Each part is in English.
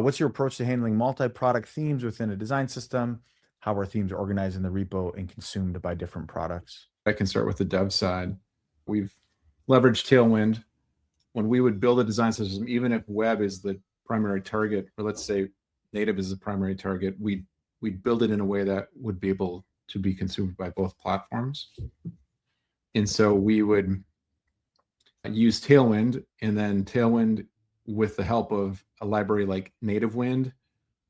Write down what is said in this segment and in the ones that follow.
What's your approach to handling multi-product themes within a design system? How are themes organized in the repo and consumed by different products? I can start with the dev side. We've leveraged Tailwind. When we would build a design system, even if web is the primary target, or let's say native is the primary target, we'd build it in a way that would be able to be consumed by both platforms. And so we would use Tailwind, and then Tailwind, with the help of a library like NativeWind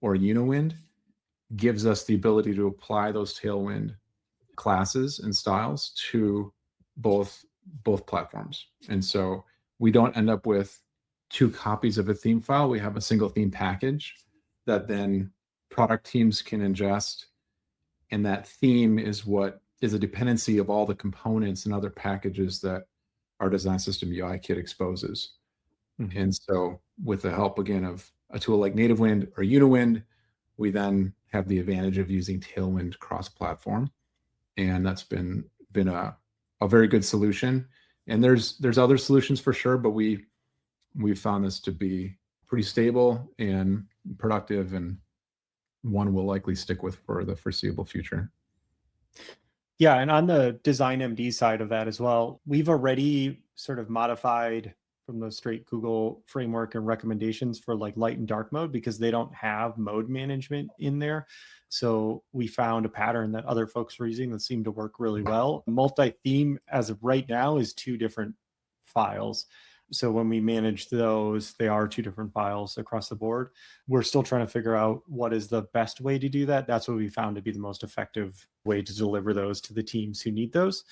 or Uniwind, gives us the ability to apply those Tailwind classes and styles to both platforms. And so we don't end up with two copies of a theme file. We have a single theme package that then product teams can ingest. And that theme is what is a dependency of all the components and other packages that our design system UI kit exposes. Mm-hmm. And so with the help, again, of a tool like NativeWind or Uniwind, we then have the advantage of using Tailwind cross-platform. And that's been a very good solution. And there's other solutions for sure, but we've found this to be pretty stable and productive, and one we'll likely stick with for the foreseeable future. Yeah, and on the design.md side of that as well, we've already sort of modified from the straight Google framework and recommendations for like light and dark mode, because they don't have mode management in there. So we found a pattern that other folks were using that seemed to work really well. Multi-theme, as of right now, is 2 different files. So when we manage those, they are 2 different files across the board. We're still trying to figure out what is the best way to do that. That's what we found to be the most effective way to deliver those to the teams who need those.